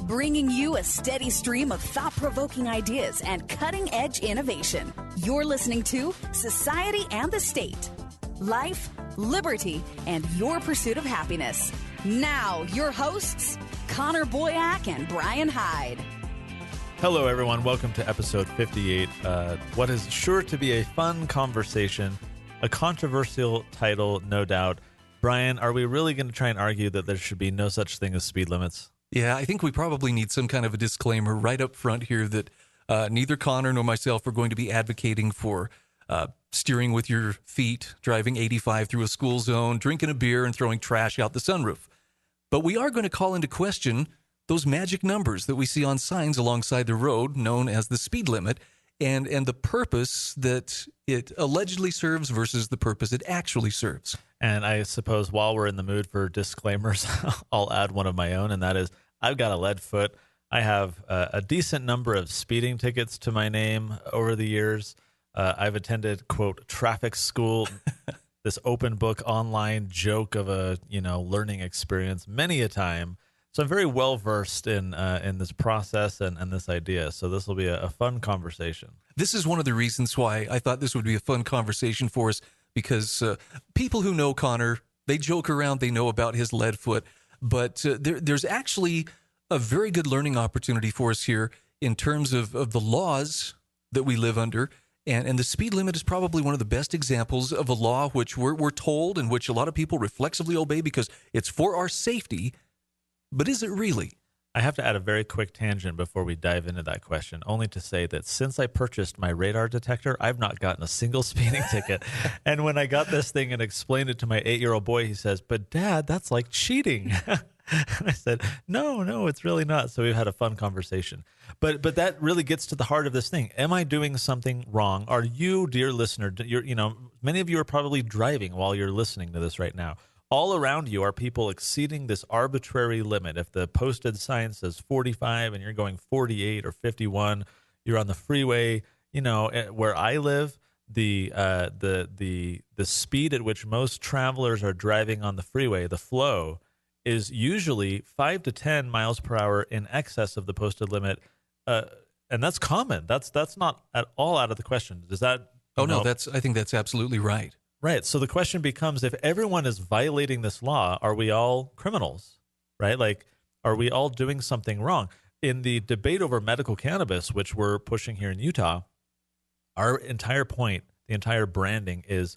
bringing you a steady stream of thought-provoking ideas and cutting-edge innovation. You're listening to Society and the State, Life, Liberty, and Your Pursuit of Happiness. Now, your hosts, Connor Boyack and Brian Hyde. Hello, everyone. Welcome to episode 58. What is sure to be a fun conversation, a controversial title, no doubt. Brian, are we really going to try and argue that there should be no such thing as speed limits? Yeah, I think we probably need some kind of a disclaimer right up front here that neither Connor nor myself are going to be advocating for steering with your feet, driving 85 through a school zone, drinking a beer, and throwing trash out the sunroof. But we are going to call into question those magic numbers that we see on signs alongside the road known as the speed limit and the purpose that it allegedly serves versus the purpose it actually serves. And I suppose while we're in the mood for disclaimers, I'll add one of my own, and that is I've got a lead foot. I have a decent number of speeding tickets to my name over the years. I've attended, quote, traffic school, this open book online joke of a, learning experience many a time. So I'm very well versed in this process and this idea. So this will be a fun conversation. This is one of the reasons why I thought this would be a fun conversation for us, because people who know Connor, they joke around, they know about his lead foot, but there's actually a very good learning opportunity for us here in terms of the laws that we live under. And the speed limit is probably one of the best examples of a law which we're told and which a lot of people reflexively obey because it's for our safety. But is it really? I have to add a very quick tangent before we dive into that question, only to say that since I purchased my radar detector, I've not gotten a single speeding ticket. And when I got this thing and explained it to my 8-year-old boy, he says, "But Dad, that's like cheating." And I said, no, it's really not. So we've had a fun conversation. But that really gets to the heart of this thing. Am I doing something wrong? Are you, dear listener, many of you are probably driving while you're listening to this right now. All around you are people exceeding this arbitrary limit. If the posted sign says 45 and you're going 48 or 51, you're on the freeway. Where I live, the speed at which most travelers are driving on the freeway, the flow, is usually 5 to 10 miles per hour in excess of the posted limit, and that's common. That's not at all out of the question. Does that? Oh no, I think that's absolutely right. Right. So the question becomes, if everyone is violating this law, are we all criminals? Right? Like, are we all doing something wrong? In the debate over medical cannabis, which we're pushing here in Utah, our entire point, the entire branding is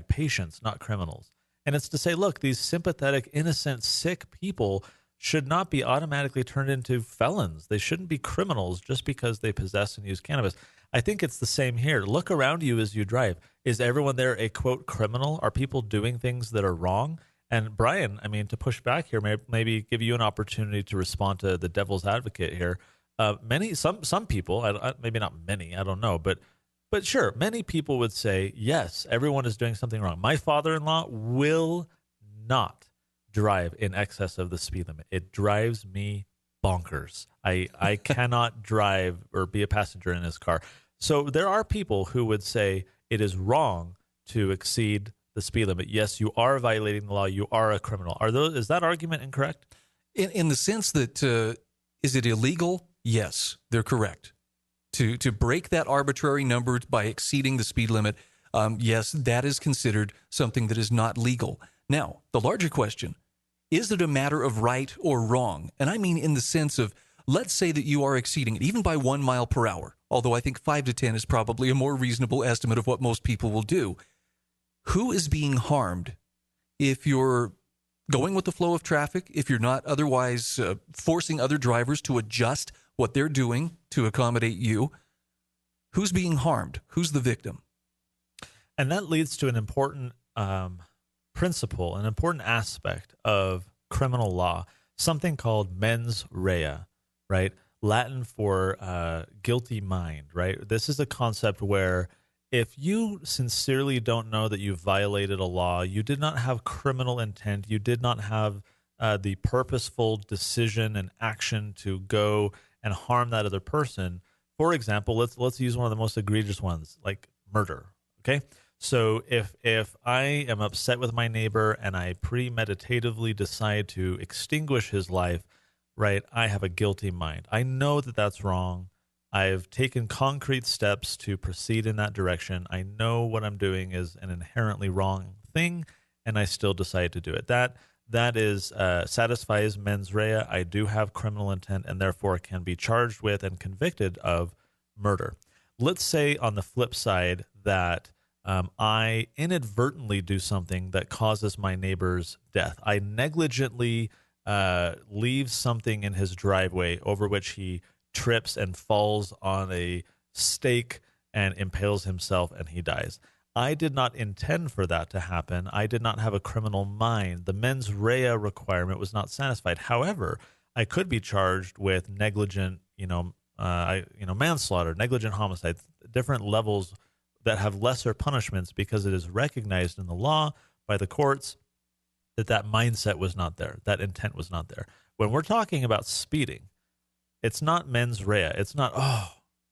#patients, not criminals. And it's to say, look, these sympathetic, innocent, sick people should not be automatically turned into felons. They shouldn't be criminals just because they possess and use cannabis. I think it's the same here. Look around you as you drive. Is everyone there a, quote, criminal? Are people doing things that are wrong? And Brian, to push back here, maybe give you an opportunity to respond to the devil's advocate here. Some people, maybe not many, I don't know, but sure, many people would say, yes, everyone is doing something wrong. My father-in-law will not drive in excess of the speed limit. It drives me bonkers. I cannot drive or be a passenger in his car. So there are people who would say it is wrong to exceed the speed limit. Yes, you are violating the law. You are a criminal. Is that argument incorrect? In the sense that, is it illegal? Yes, they're correct. To break that arbitrary number by exceeding the speed limit, yes, that is considered something that is not legal. Now, the larger question, is it a matter of right or wrong? And I mean in the sense of, let's say that you are exceeding it, even by 1 mile per hour, although I think 5 to 10 is probably a more reasonable estimate of what most people will do. Who is being harmed if you're going with the flow of traffic, if you're not otherwise forcing other drivers to adjust what they're doing to accommodate you? Who's being harmed? Who's the victim? And that leads to an important principle, an important aspect of criminal law, something called mens rea, right? Latin for guilty mind, right? This is a concept where if you sincerely don't know that you violated a law, you did not have criminal intent, you did not have the purposeful decision and action to go and harm that other person. For example, let's use one of the most egregious ones, like murder, okay? So if I am upset with my neighbor and I premeditatively decide to extinguish his life, right? I have a guilty mind. I know that that's wrong. I've taken concrete steps to proceed in that direction. I know what I'm doing is an inherently wrong thing, and I still decide to do it. That is satisfies mens rea. I do have criminal intent, and therefore can be charged with and convicted of murder. Let's say on the flip side that I inadvertently do something that causes my neighbor's death. I negligently leave something in his driveway over which he trips and falls on a stake and impales himself, and he dies. I did not intend for that to happen. I did not have a criminal mind. The mens rea requirement was not satisfied. However, I could be charged with negligent, manslaughter, negligent homicide, different levels that have lesser punishments because it is recognized in the law by the courts that mindset was not there, that intent was not there. When we're talking about speeding, it's not mens rea. It's not,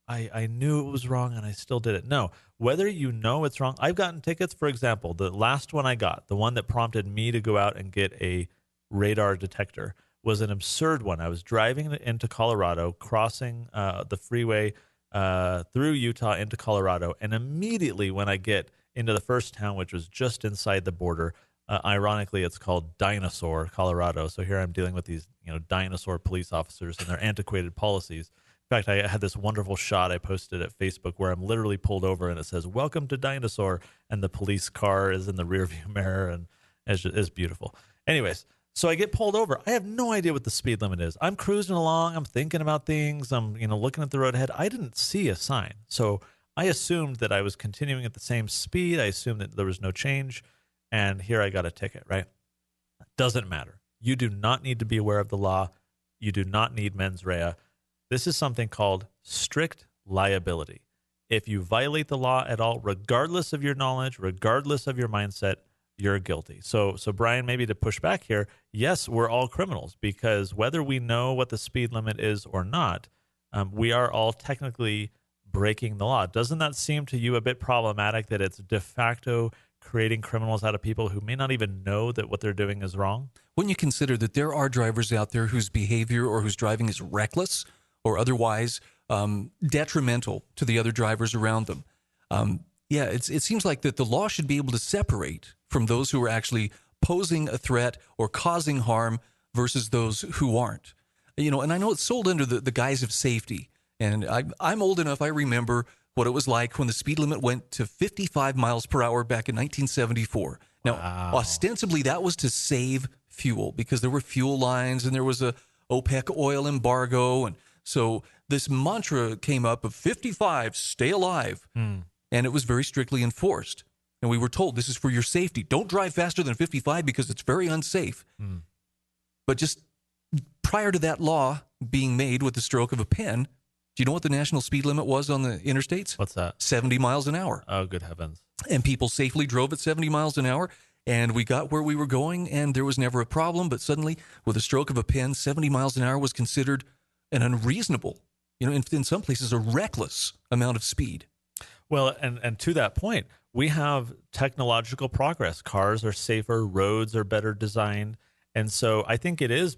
I knew it was wrong and I still did it. No, whether you know it's wrong. I've gotten tickets, for example, the last one I got, the one that prompted me to go out and get a radar detector, was an absurd one. I was driving into Colorado, crossing the freeway through Utah into Colorado, and immediately when I get into the first town, which was just inside the border, ironically, it's called Dinosaur, Colorado. So here I'm dealing with these, dinosaur police officers and their antiquated policies. In fact, I had this wonderful shot I posted at Facebook where I'm literally pulled over and it says, "Welcome to Dinosaur," and the police car is in the rearview mirror, and it's beautiful. Anyways, so I get pulled over. I have no idea what the speed limit is. I'm cruising along. I'm thinking about things. I'm, looking at the road ahead. I didn't see a sign. So I assumed that I was continuing at the same speed. I assumed that there was no change. And here I got a ticket, right? Doesn't matter. You do not need to be aware of the law. You do not need mens rea. This is something called strict liability. If you violate the law at all, regardless of your knowledge, regardless of your mindset, you're guilty. So Brian, maybe to push back here, yes, we're all criminals, because whether we know what the speed limit is or not, we are all technically breaking the law. Doesn't that seem to you a bit problematic that it's de facto creating criminals out of people who may not even know that what they're doing is wrong? When you consider that there are drivers out there whose behavior or whose driving is reckless or otherwise detrimental to the other drivers around them, it seems like that the law should be able to separate from those who are actually posing a threat or causing harm versus those who aren't. And I know it's sold under the guise of safety. And I'm old enough, I remember what it was like when the speed limit went to 55 miles per hour back in 1974. Now, ostensibly, that was to save fuel because there were fuel lines and there was a OPEC oil embargo. And so this mantra came up of 55, stay alive. And it was very strictly enforced. And we were told this is for your safety. Don't drive faster than 55 because it's very unsafe. But just prior to that law being made with the stroke of a pen, do you know what the national speed limit was on the interstates? What's that? 70 miles an hour. Oh, good heavens. And people safely drove at 70 miles an hour. And we got where we were going, and there was never a problem. But suddenly, with a stroke of a pen, 70 miles an hour was considered an unreasonable, in some places, a reckless amount of speed. Well, and to that point, we have technological progress. Cars are safer, roads are better designed. And so I think it is,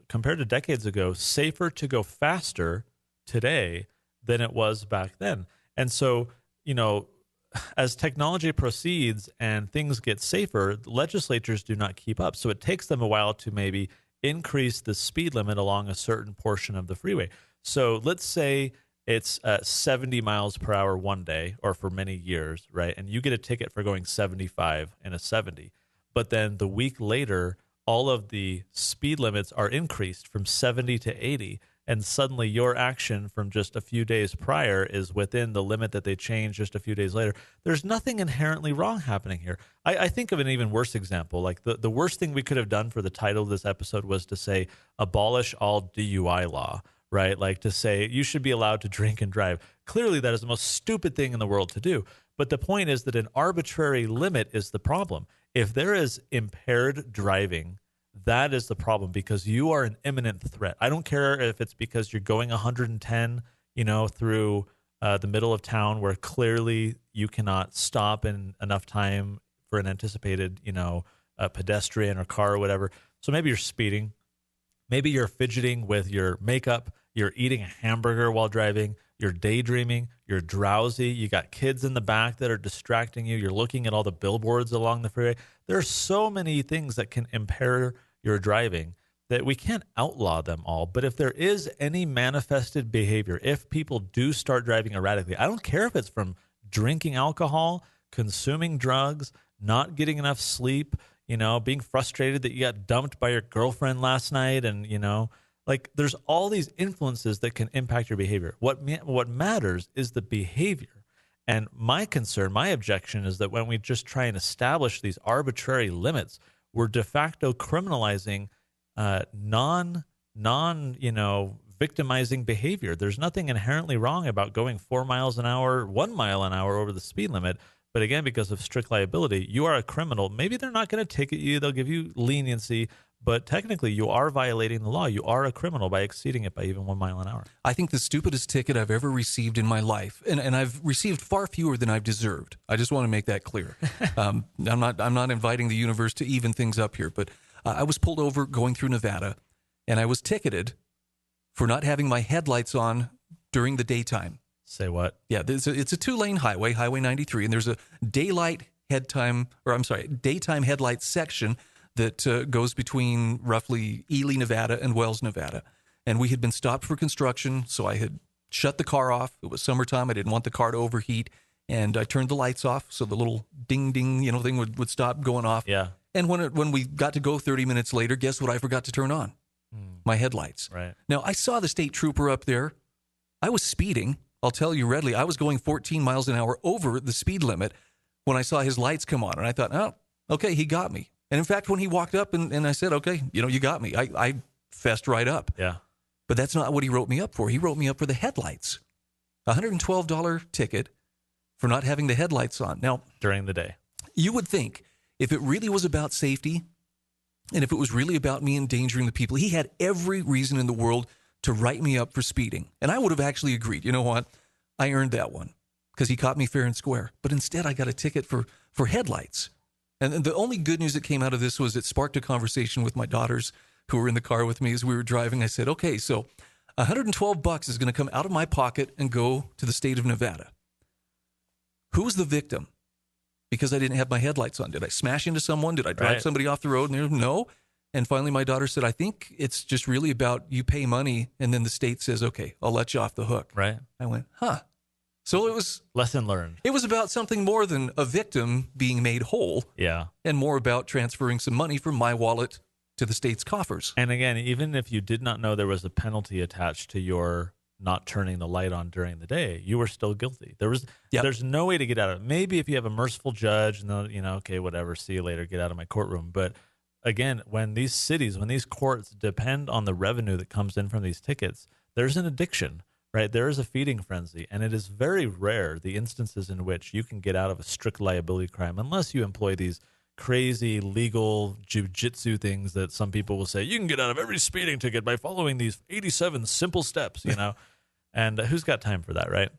compared to decades ago, safer to go faster today than it was back then. And so, as technology proceeds and things get safer, legislatures do not keep up. So it takes them a while to maybe increase the speed limit along a certain portion of the freeway. So let's say it's 70 miles per hour one day or for many years, right? And you get a ticket for going 75 in a 70. But then the week later, all of the speed limits are increased from 70 to 80. And suddenly your action from just a few days prior is within the limit that they changed just a few days later. There's nothing inherently wrong happening here. I think of an even worse example. Like the worst thing we could have done for the title of this episode was to say, abolish all DUI law, right? Like to say you should be allowed to drink and drive. Clearly, that is the most stupid thing in the world to do. But the point is that an arbitrary limit is the problem. If there is impaired driving, that is the problem, because you are an imminent threat. I don't care if it's because you're going 110, through the middle of town where clearly you cannot stop in enough time for an anticipated, a pedestrian or car or whatever. So maybe you're speeding. Maybe you're fidgeting with your makeup, you're eating a hamburger while driving, you're daydreaming, you're drowsy, you got kids in the back that are distracting you, you're looking at all the billboards along the freeway. There are so many things that can impair your driving that we can't outlaw them all. But if there is any manifested behavior, if people do start driving erratically, I don't care if it's from drinking alcohol, consuming drugs, not getting enough sleep, being frustrated that you got dumped by your girlfriend last night, and, like there's all these influences that can impact your behavior. What matters is the behavior. And my concern, my objection is that when we just try and establish these arbitrary limits, we're de facto criminalizing victimizing behavior. There's nothing inherently wrong about going 4 miles an hour, 1 mile an hour over the speed limit. But again, because of strict liability, you are a criminal. Maybe they're not going to ticket you. They'll give you leniency. But technically, you are violating the law. You are a criminal by exceeding it by even 1 mile an hour. I think the stupidest ticket I've ever received in my life, and I've received far fewer than I've deserved. I just want to make that clear. I'm not inviting the universe to even things up here, but I was pulled over going through Nevada, and I was ticketed for not having my headlights on during the daytime. Say what? Yeah, it's a 2-lane highway, Highway 93, and there's a daytime headlight section that goes between roughly Ely, Nevada and Wells, Nevada. And we had been stopped for construction, so I had shut the car off. It was summertime. I didn't want the car to overheat, and I turned the lights off so the little ding-ding thing would stop going off. Yeah. And when we got to go 30 minutes later, guess what I forgot to turn on? My headlights. Right. Now, I saw the state trooper up there. I was speeding. I'll tell you readily, I was going 14 miles an hour over the speed limit when I saw his lights come on. And I thought, oh, okay, he got me. And in fact, when he walked up and I said, okay, you got me, I fessed right up. Yeah. But that's not what he wrote me up for. He wrote me up for the headlights. $112 ticket for not having the headlights on. Now, during the day. You would think if it really was about safety and if it was really about me endangering the people, he had every reason in the world to write me up for speeding. And I would have actually agreed. You know what? I earned that one because he caught me fair and square. But instead, I got a ticket for headlights. And the only good news that came out of this was it sparked a conversation with my daughters who were in the car with me as we were driving. I said, okay, so $112 is going to come out of my pocket and go to the state of Nevada. Who's the victim? Because I didn't have my headlights on. Did I smash into someone? Did I drive somebody off the road? No. And finally, my daughter said, I think it's just really about you pay money and then the state says, okay, I'll let you off the hook. Right. I went, huh. So it was... Lesson learned. It was about something more than a victim being made whole. Yeah. And more about transferring some money from my wallet to the state's coffers. And again, even if you did not know there was a penalty attached to your not turning the light on during the day, you were still guilty. There's no way to get out of it. Maybe if you have a merciful judge and okay, whatever, see you later, get out of my courtroom. But again, when these courts depend on the revenue that comes in from these tickets, there's an addiction. Right, there is a feeding frenzy, and it is very rare the instances in which you can get out of a strict liability crime unless you employ these crazy legal jujitsu things that some people will say, you can get out of every speeding ticket by following these 87 simple steps, and who's got time for that, right?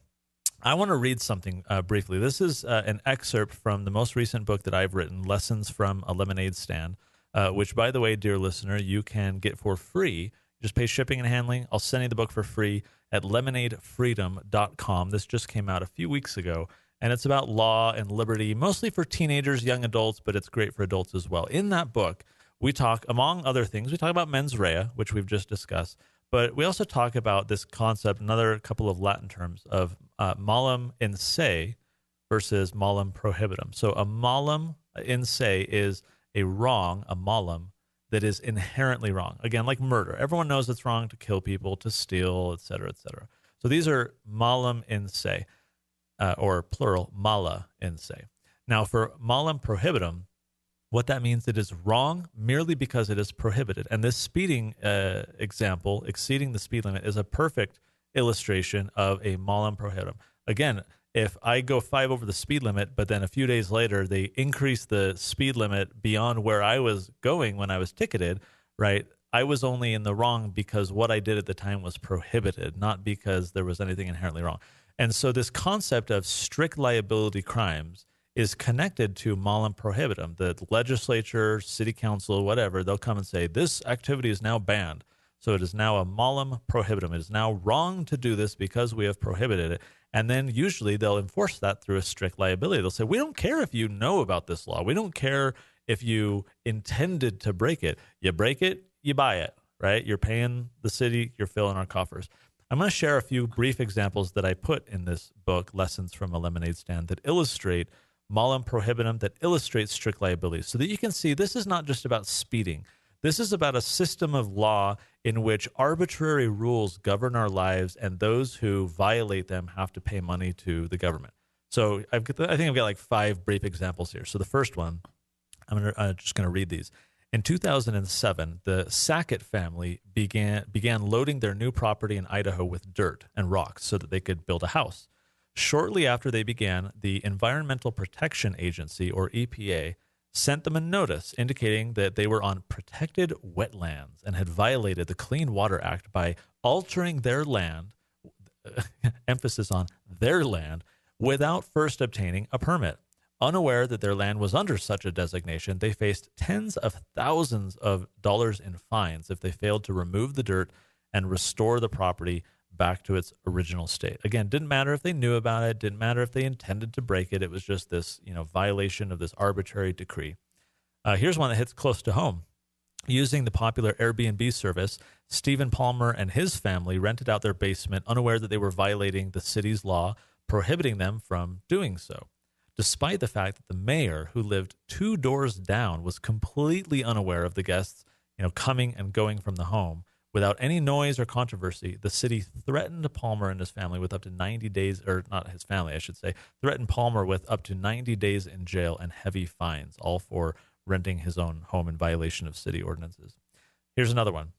I want to read something briefly. This is an excerpt from the most recent book that I've written, Lessons from a Lemonade Stand, which, by the way, dear listener, you can get for free. Just pay shipping and handling. I'll send you the book for free at lemonadefreedom.com. This just came out a few weeks ago, and it's about law and liberty, mostly for teenagers, young adults, but it's great for adults as well. In that book, we talk, among other things, we talk about mens rea, which we've just discussed, but we also talk about this concept, another couple of Latin terms, of malum in se versus malum prohibitum. So a malum in se is a wrong, a malum, that is inherently wrong. Again, like murder. Everyone knows it's wrong to kill people, to steal, et cetera, et cetera. So these are malum in se, or plural, mala in se. Now, for malum prohibitum, what that means, it is wrong merely because it is prohibited. And this speeding example, exceeding the speed limit, is a perfect illustration of a malum prohibitum. Again, if I go 5 over the speed limit, but then a few days later they increase the speed limit beyond where I was going when I was ticketed, right? I was only in the wrong because what I did at the time was prohibited, not because there was anything inherently wrong. And so this concept of strict liability crimes is connected to malum prohibitum. The legislature, city council, whatever, they'll come and say, this activity is now banned. So it is now a malum prohibitum. It is now wrong to do this because we have prohibited it. And then usually they'll enforce that through a strict liability. They'll say, we don't care if you know about this law. We don't care if you intended to break it. You break it, you buy it, right? You're paying the city, you're filling our coffers. I'm going to share a few brief examples that I put in this book, Lessons from a Lemonade Stand, that illustrate malum prohibitum, that illustrates strict liability, so that you can see this is not just about speeding. This is about a system of law in which arbitrary rules govern our lives, and those who violate them have to pay money to the government. So I think I've got like 5 brief examples here. So the first one, I'm just going to read these. In 2007, the Sackett family began loading their new property in Idaho with dirt and rocks so that they could build a house. Shortly after they began, the Environmental Protection Agency, or EPA, sent them a notice indicating that they were on protected wetlands and had violated the Clean Water Act by altering their land, emphasis on their land, without first obtaining a permit. Unaware that their land was under such a designation, they faced tens of thousands of dollars in fines if they failed to remove the dirt and restore the property back to its original state. Again, didn't matter if they knew about it, didn't matter if they intended to break it. It was just this, violation of this arbitrary decree. Here's one that hits close to home. Using the popular Airbnb service, Stephen Palmer and his family rented out their basement, unaware that they were violating the city's law, prohibiting them from doing so, despite the fact that the mayor, who lived 2 doors down, was completely unaware of the guests, coming and going from the home. Without any noise or controversy, the city threatened Palmer and his family with up to 90 days, or not his family, I should say, threatened Palmer with up to 90 days in jail and heavy fines, all for renting his own home in violation of city ordinances. Here's another one.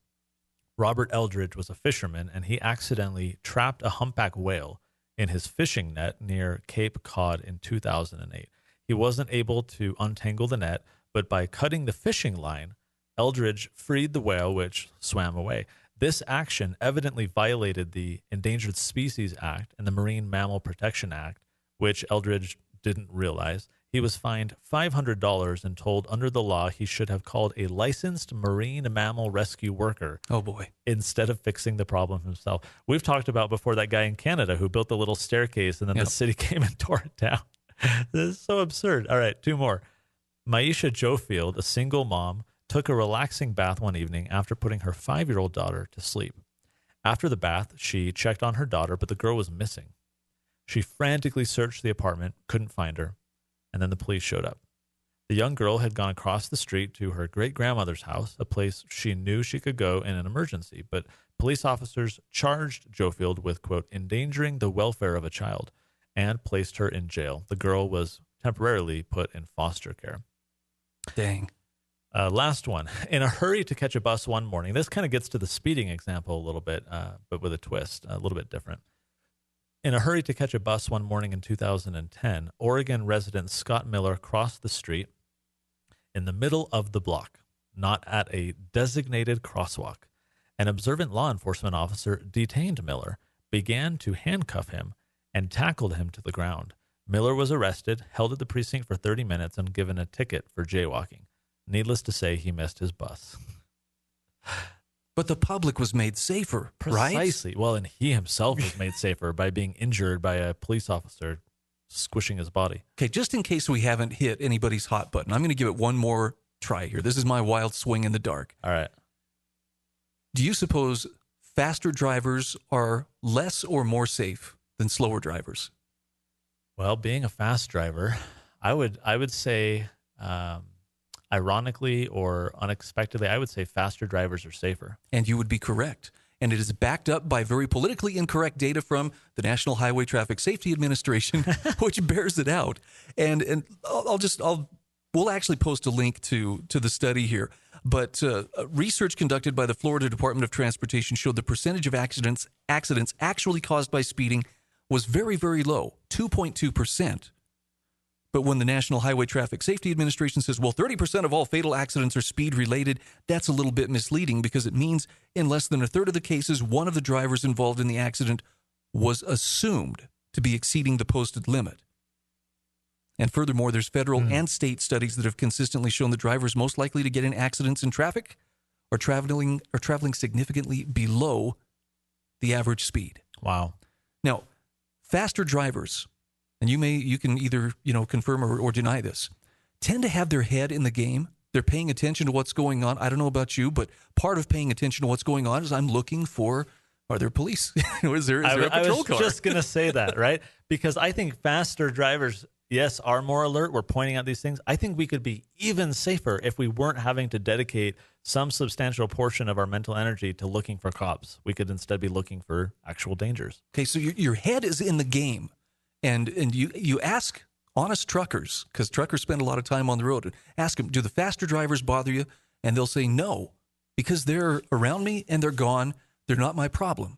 Robert Eldridge was a fisherman, and he accidentally trapped a humpback whale in his fishing net near Cape Cod in 2008. He wasn't able to untangle the net, but by cutting the fishing line, Eldridge freed the whale, which swam away. This action evidently violated the Endangered Species Act and the Marine Mammal Protection Act, which Eldridge didn't realize. He was fined $500 and told under the law he should have called a licensed marine mammal rescue worker. Oh, boy. Instead of fixing the problem himself. We've talked about before that guy in Canada who built the little staircase and then the city came and tore it down. This is so absurd. All right, 2 more. Maisha Jofield, a single mom, took a relaxing bath one evening after putting her 5-year-old daughter to sleep. After the bath, she checked on her daughter, but the girl was missing. She frantically searched the apartment, couldn't find her, and then the police showed up. The young girl had gone across the street to her great-grandmother's house, a place she knew she could go in an emergency, but police officers charged Jofield with, quote, endangering the welfare of a child, and placed her in jail. The girl was temporarily put in foster care. Dang. Last one. In a hurry to catch a bus one morning, this kind of gets to the speeding example a little bit, but with a twist, a little bit different. In a hurry to catch a bus one morning in 2010, Oregon resident Scott Miller crossed the street in the middle of the block, not at a designated crosswalk. An observant law enforcement officer detained Miller, began to handcuff him, and tackled him to the ground. Miller was arrested, held at the precinct for 30 minutes, and given a ticket for jaywalking. Needless to say, he missed his bus. But the public was made safer, right? Precisely. Well, and he himself was made safer by being injured by a police officer squishing his body. Okay, just in case we haven't hit anybody's hot button, I'm going to give it one more try here. This is my wild swing in the dark. All right. Do you suppose faster drivers are less or more safe than slower drivers? Well, being a fast driver, I would say, ironically or unexpectedly, I would say faster drivers are safer. And you would be correct. And it is backed up by very politically incorrect data from the National Highway Traffic Safety Administration, which bears it out. And we'll actually post a link to the study here. But research conducted by the Florida Department of Transportation showed the percentage of accidents actually caused by speeding was very, very low, 2.2%. But when the National Highway Traffic Safety Administration says, well, 30% of all fatal accidents are speed-related, that's a little bit misleading because it means in less than a third of the cases, one of the drivers involved in the accident was assumed to be exceeding the posted limit. And furthermore, there's federal and state studies that have consistently shown the drivers most likely to get in accidents in traffic are traveling significantly below the average speed. Wow. Now, faster drivers, and you can either confirm or deny this, tend to have their head in the game. They're paying attention to what's going on. I don't know about you, but part of paying attention to what's going on is I'm looking for, are there police? is there a patrol car? I was just going to say that, right? Because I think faster drivers, yes, are more alert. We're pointing out these things. I think we could be even safer if we weren't having to dedicate some substantial portion of our mental energy to looking for cops. We could instead be looking for actual dangers. Okay, so your head is in the game, and you ask honest truckers, because truckers spend a lot of time on the road, and ask them, do the faster drivers bother you? And they'll say no, because they're around me and they're gone. They're not my problem.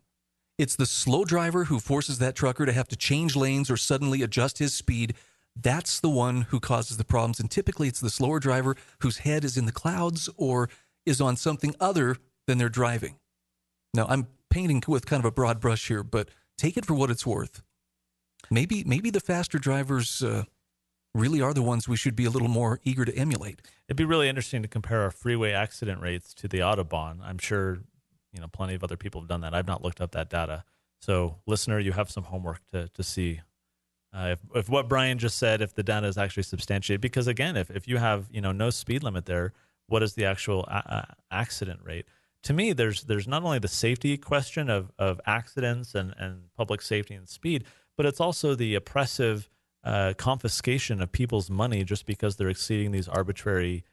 It's the slow driver who forces that trucker to have to change lanes or suddenly adjust his speed. That's the one who causes the problems. And typically it's the slower driver whose head is in the clouds or is on something other than they're driving. Now, I'm painting with kind of a broad brush here, but take it for what it's worth. Maybe the faster drivers really are the ones we should be a little more eager to emulate. It'd be really interesting to compare our freeway accident rates to the Autobahn. I'm sure plenty of other people have done that. I've not looked up that data. So, listener, you have some homework to see if what Brian just said, if the data is actually substantiated. Because again, if you have no speed limit there, what is the actual accident rate? To me, there's not only the safety question of accidents and public safety and speed, but it's also the oppressive confiscation of people's money just because they're exceeding these arbitrary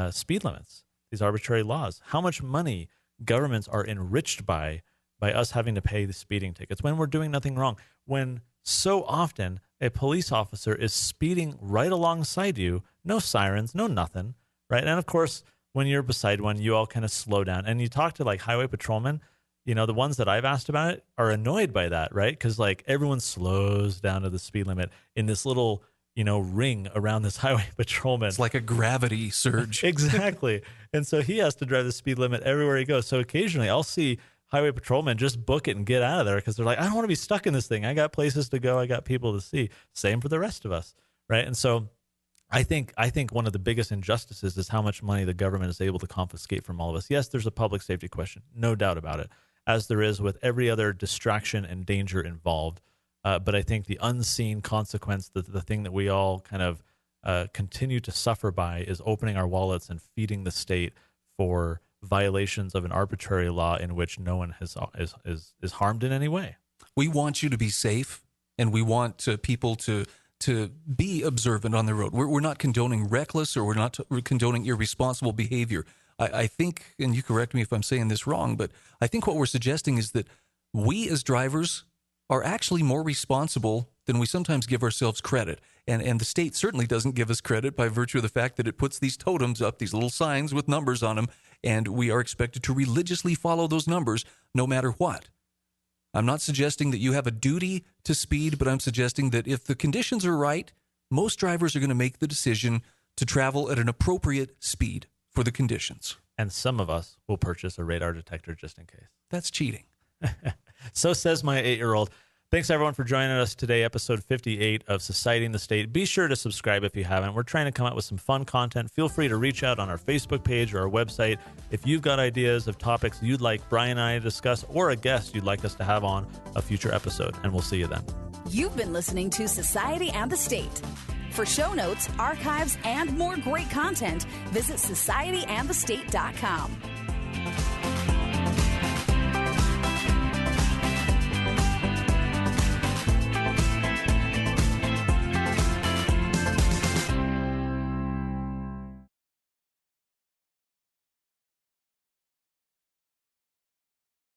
speed limits, these arbitrary laws. How much money governments are enriched by us having to pay the speeding tickets when we're doing nothing wrong, when so often a police officer is speeding right alongside you, no sirens, no nothing, right? And of course, when you're beside one, you all kind of slow down. And you talk to highway patrolmen, the ones that I've asked about it are annoyed by that, right? Because everyone slows down to the speed limit in this little, ring around this highway patrolman. It's like a gravity surge. Exactly. And so he has to drive the speed limit everywhere he goes. So occasionally I'll see highway patrolmen just book it and get out of there because they're like, I don't want to be stuck in this thing. I got places to go. I got people to see. Same for the rest of us, right? And so I think one of the biggest injustices is how much money the government is able to confiscate from all of us. Yes, there's a public safety question, no doubt about it, as there is with every other distraction and danger involved. But I think the unseen consequence, the thing that we all kind of continue to suffer by, is opening our wallets and feeding the state for violations of an arbitrary law in which no one is harmed in any way. We want you to be safe, and we want people to be observant on the road. We're not condoning reckless, or we're not condoning irresponsible behavior. I think, and you correct me if I'm saying this wrong, but I think what we're suggesting is that we as drivers are actually more responsible than we sometimes give ourselves credit. And the state certainly doesn't give us credit by virtue of the fact that it puts these totems up, these little signs with numbers on them, and we are expected to religiously follow those numbers no matter what. I'm not suggesting that you have a duty to speed, but I'm suggesting that if the conditions are right, most drivers are going to make the decision to travel at an appropriate speed for the conditions. And some of us will purchase a radar detector just in case. That's cheating. So says my 8-year-old. Thanks, everyone, for joining us today, episode 58 of Society and the State. Be sure to subscribe if you haven't. We're trying to come out with some fun content. Feel free to reach out on our Facebook page or our website if you've got ideas of topics you'd like Brian and I to discuss, or a guest you'd like us to have on a future episode. And we'll see you then. You've been listening to Society and the State. For show notes, archives, and more great content, visit societyandthestate.com.